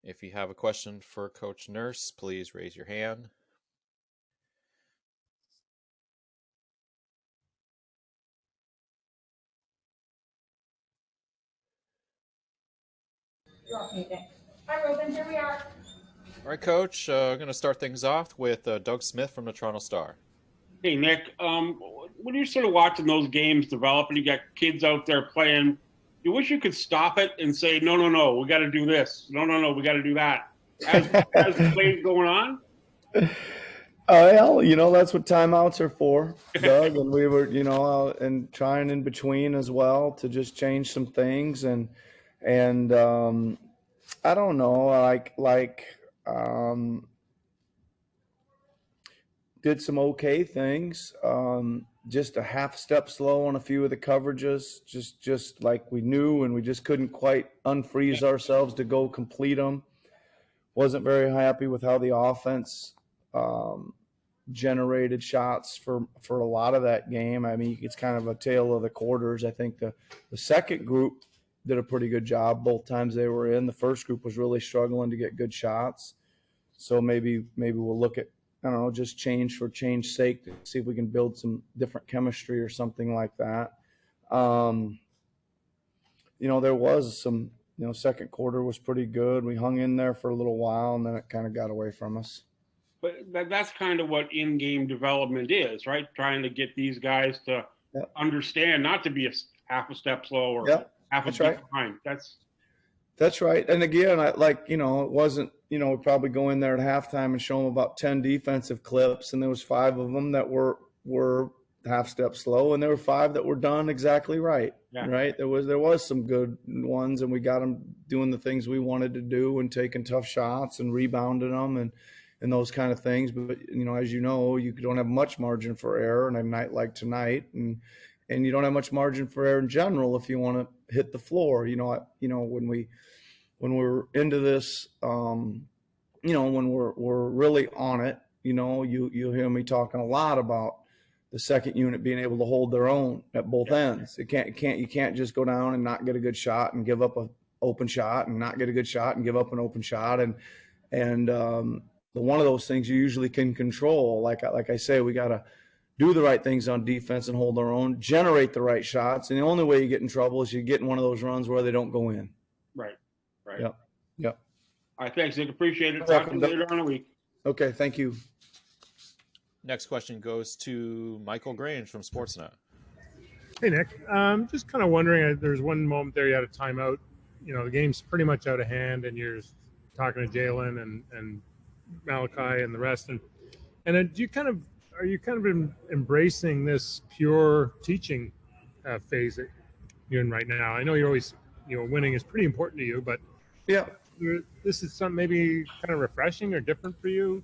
If you have a question for Coach Nurse, please raise your hand. Hi, Ruben. Here we are. All right, Coach. I'm going to start things off with Doug Smith from the Toronto Star. Hey, Nick. When you're sort of watching those games develop and you got kids out there playing, you wish you could stop it and say, no, we got to do this. No, we got to do that. As the play's going on? Well, that's what timeouts are for, Doug. And we were, and trying in between as well to just change some things. And I don't know, did some okay things. Just a half step slow on a few of the coverages, just like we knew, and we just couldn't quite unfreeze ourselves to go complete them. Wasn't very happy with how the offense generated shots for a lot of that game. I mean, it's kind of a tale of the quarters. I think the second group did a pretty good job both times they were in. The first group was really struggling to get good shots. So maybe we'll look at, I don't know, just change for change's sake to see if we can build some different chemistry or something like that. There was some, second quarter was pretty good. We hung in there for a little while, and then it kind of got away from us. But that's kind of what in-game development is, right? Trying to get these guys to understand not to be a half a step slow or half a step behind. That's right. And again, it wasn't, we probably go in there at halftime and show them about 10 defensive clips, and there was 5 of them that were half step slow, and there were 5 that were done exactly right. Yeah. Right. There was some good ones, and we got them doing the things we wanted to do and taking tough shots and rebounding them and those kind of things. But, as you don't have much margin for error in a night like tonight, and you don't have much margin for error in general if you want to hit the floor. When we're into this, when we're really on it, you'll hear me talking a lot about the second unit being able to hold their own at both ends. You can't just go down and not get a good shot and give up an open shot, and not get a good shot and give up an open shot. And one of those things you usually can control. Like I say, we got to do the right things on defense and hold our own, generate the right shots. And the only way you get in trouble is you get in one of those runs where they don't go in. Right. Yep. All right, thanks, Nick. Appreciate it. Talk to you later on the week. Okay, thank you. Next question goes to Michael Grange from Sportsnet. Hey, Nick. Just kind of wondering, there's one moment there you had a timeout. The game's pretty much out of hand, and you're talking to Jalen and Malachi and the rest. And then are you kind of embracing this pure teaching phase that you're in right now? I know you're always, winning is pretty important to you, but yeah, this is something maybe kind of refreshing or different for you.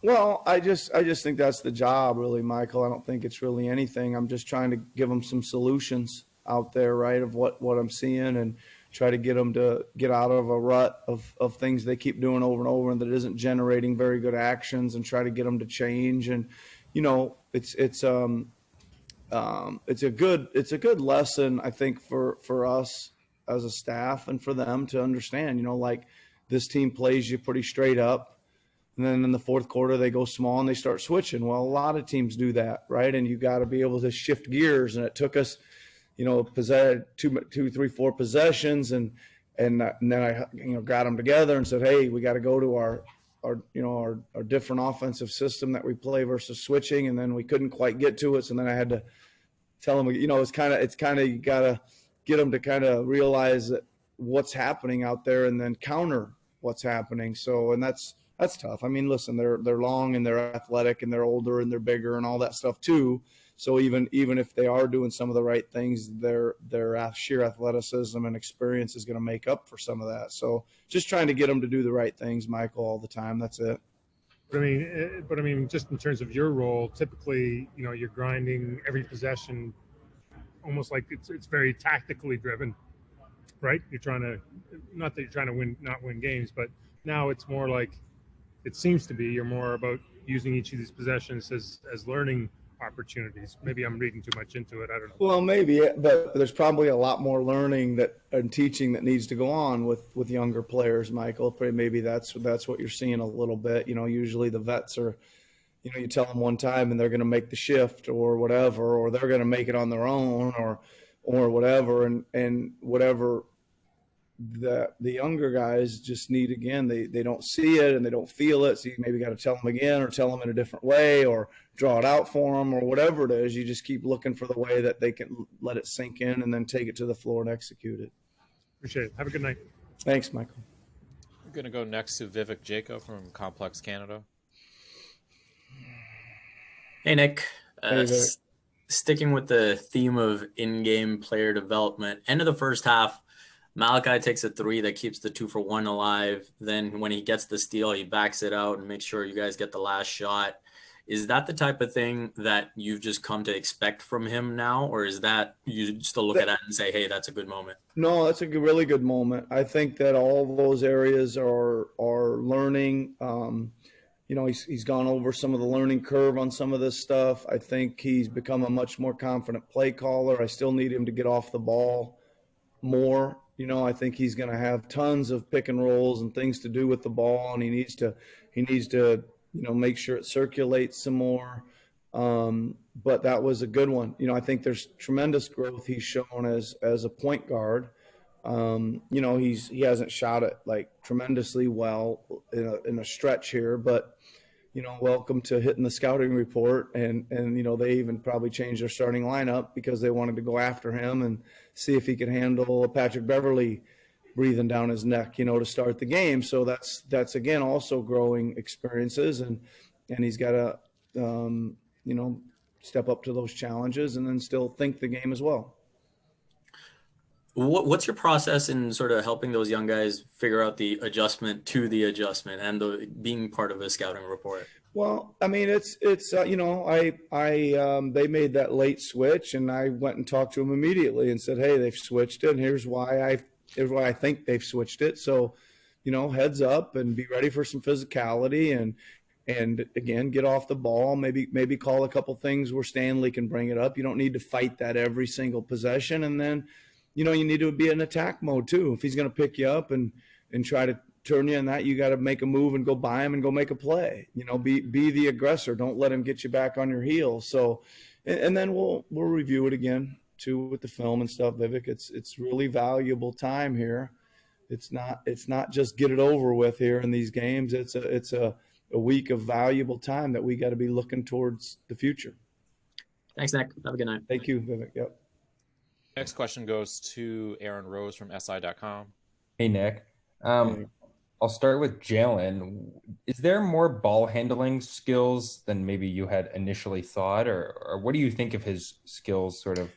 Well, I just think that's the job, really, Michael. I don't think it's really anything. I'm just trying to give them some solutions out there, right, of what I'm seeing, and try to get them to get out of a rut of things they keep doing over and over and that isn't generating very good actions, and try to get them to change. And it's a good lesson, I think, for us as a staff and for them to understand. This team plays you pretty straight up. And then in the fourth quarter, they go small and they start switching. Well, a lot of teams do that, right? And you got to be able to shift gears. And it took us, 2, 3, 4 possessions, and then I, got them together and said, hey, we got to go to our different offensive system that we play versus switching. And then we couldn't quite get to it. So then I had to tell them, it's kind of you got to get them to kind of realize that what's happening out there, and then counter what's happening. So, and that's tough. I mean, listen, they're long and they're athletic and they're older and they're bigger and all that stuff too. So even if they are doing some of the right things, their sheer athleticism and experience is going to make up for some of that. So just trying to get them to do the right things, Michael, all the time. That's it. But I mean, just in terms of your role, typically, you're grinding every possession, almost like it's very tactically driven, right? You're trying to, not that you're trying to not win games, but now it's more like, it seems to be, you're more about using each of these possessions as learning opportunities. Maybe I'm reading too much into it. I don't know. Well, maybe, but there's probably a lot more learning and teaching that needs to go on with younger players, Michael. Maybe that's what you're seeing a little bit. Usually the vets are, you tell them one time and they're going to make the shift or whatever, or they're going to make it on their own or whatever, and whatever. The younger guys just need, again, they don't see it and they don't feel it, so you maybe got to tell them again or tell them in a different way or draw it out for them or whatever it is. You just keep looking for the way that they can let it sink in and then take it to the floor and execute it. Appreciate it. Have a good night. Thanks, Michael. We're going to go next to Vivek Jacob from Complex Canada. Hey, Nick. Hey, Vivek. Sticking with the theme of in-game player development, end of the first half, Malachi takes a three that keeps the 2-for-1 alive. Then when he gets the steal, he backs it out and makes sure you guys get the last shot. Is that the type of thing that you've just come to expect from him now? Or is that you still look at that and say, hey, that's a good moment? No, that's a really good moment. I think that all those areas are learning. He's gone over some of the learning curve on some of this stuff. I think he's become a much more confident play caller. I still need him to get off the ball more. I think he's going to have tons of pick and rolls and things to do with the ball, and he needs to make sure it circulates some more. But that was a good one. I think there's tremendous growth he's shown as a point guard. He hasn't shot it like tremendously well in a stretch here, but welcome to hitting the scouting report. And they even probably changed their starting lineup because they wanted to go after him and see if he could handle Patrick Beverly breathing down his neck, to start the game. So that's again, also growing experiences, and he's got to, step up to those challenges and then still think the game as well. What's your process in sort of helping those young guys figure out the adjustment to the adjustment and being part of a scouting report? Well, I mean, it's they made that late switch, and I went and talked to them immediately and said, hey, they've switched it, and here's why I think they've switched it. So, heads up and be ready for some physicality and again, get off the ball. Maybe call a couple things where Stanley can bring it up. You don't need to fight that every single possession, and then you need to be in attack mode too. If he's going to pick you up and try to turn you in that, you got to make a move and go by him and go make a play. Be the aggressor. Don't let him get you back on your heels. So, and then we'll review it again too with the film and stuff, Vivek. It's really valuable time here. It's not just get it over with here in these games. It's a week of valuable time that we got to be looking towards the future. Thanks, Nick. Have a good night. Thank you, Vivek. Yep. Next question goes to Aaron Rose from SI.com. Hey, Nick. I'll start with Jalen. Is there more ball handling skills than maybe you had initially thought, or what do you think of his skills sort of?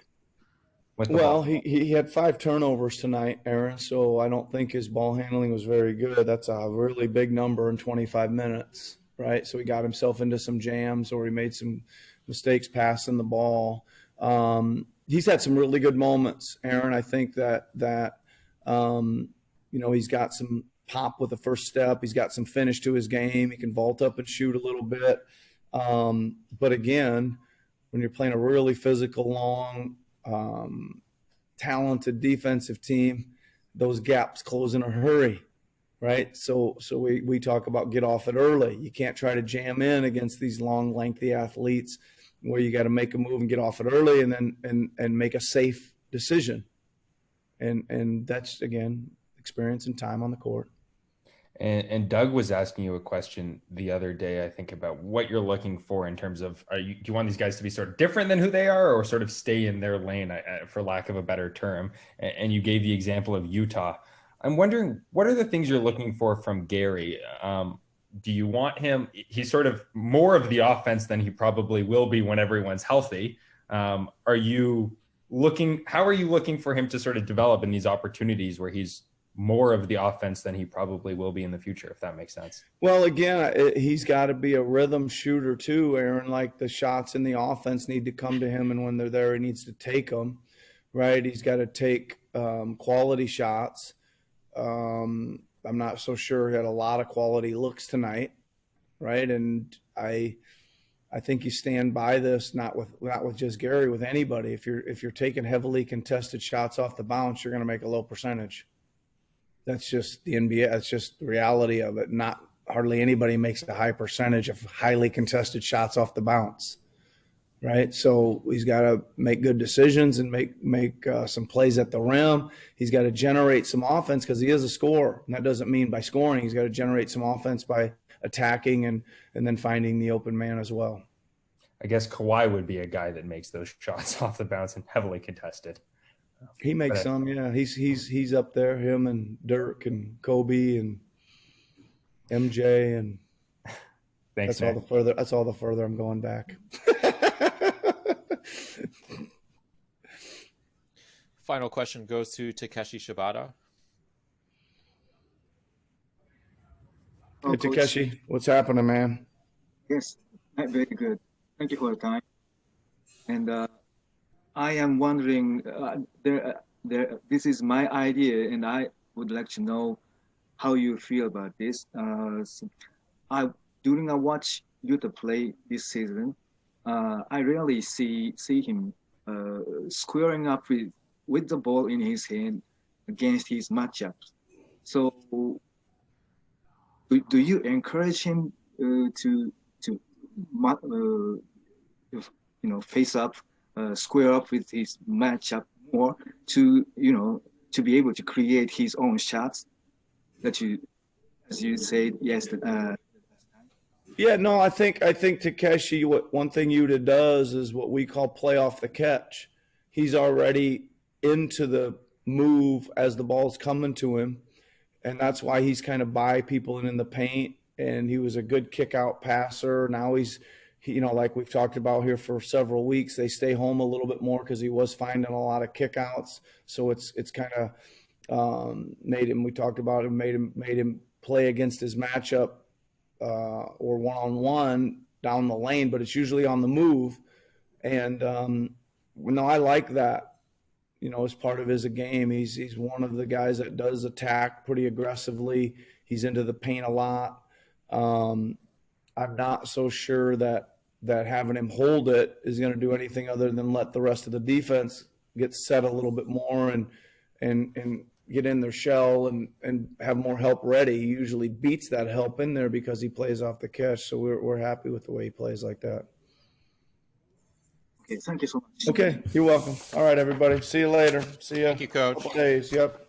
Well, he had 5 turnovers tonight, Aaron, so I don't think his ball handling was very good. That's a really big number in 25 minutes, right? So he got himself into some jams or he made some mistakes passing the ball. He's had some really good moments, Aaron. I think that he's got some pop with the first step. He's got some finish to his game. He can vault up and shoot a little bit. But again, when you're playing a really physical, long, talented defensive team, those gaps close in a hurry, right? So we talk about get off it early. You can't try to jam in against these long, lengthy athletes where you got to make a move and get off it early and then and make a safe decision. And that's, again, experience and time on the court. And Doug was asking you a question the other day, I think, about what you're looking for in terms of, do you want these guys to be sort of different than who they are or sort of stay in their lane, for lack of a better term? And you gave the example of Utah. I'm wondering, what are the things you're looking for from Gary? Do you want him, he's sort of more of the offense than he probably will be when everyone's healthy. How are you looking for him to sort of develop in these opportunities where he's more of the offense than he probably will be in the future, if that makes sense? Well, again, he's got to be a rhythm shooter too, Aaron. Like the shots in the offense need to come to him, and when they're there, he needs to take them, right? He's got to take quality shots. I'm not so sure he had a lot of quality looks tonight, right? And I I think you stand by this, not with just Gary, with anybody. If you're taking heavily contested shots off the bounce, you're going to make a low percentage. That's just the NBA. That's just the reality of it. Not hardly anybody makes a high percentage of highly contested shots off the bounce, right? So he's got to make good decisions and make some plays at the rim. He's got to generate some offense because he is a scorer. And that doesn't mean by scoring. He's got to generate some offense by attacking and then finding the open man as well. I guess Kawhi would be a guy that makes those shots off the bounce and heavily contested. He makes some, yeah. He's up there. Him and Dirk and Kobe and MJ and Thanks, that's all the further I'm going back. Final question goes to Takeshi Shibata. Hey, Takeshi, what's happening, man? Yes, very good. Thank you for the time. And I am wondering, this is my idea, and I would like to know how you feel about this. During I watch Utah play this season, I rarely see him squaring up with the ball in his hand against his matchups. So, do you encourage him to face up, square up with his matchup more to be able to create his own shots that you, as you said, yes. Yeah, no, I think Takeshi, one thing Utah does is what we call play off the catch. He's already into the move as the ball's coming to him, and that's why he's kind of by people and in the paint. And he was a good kick out passer. Now he's like we've talked about here for several weeks, they stay home a little bit more because he was finding a lot of kickouts. So it's kind of made him play against his matchup or one-on-one down the lane, but it's usually on the move. And I like that. As part of his game, he's one of the guys that does attack pretty aggressively. He's into the paint a lot. I'm not so sure that having him hold it is going to do anything other than let the rest of the defense get set a little bit more and get in their shell and have more help ready. He usually beats that help in there because he plays off the catch. So we're happy with the way he plays like that. Okay, thank you so much. Okay, you're welcome. All right, everybody. See you later. See you. Thank you, Coach. Couple days. Yep.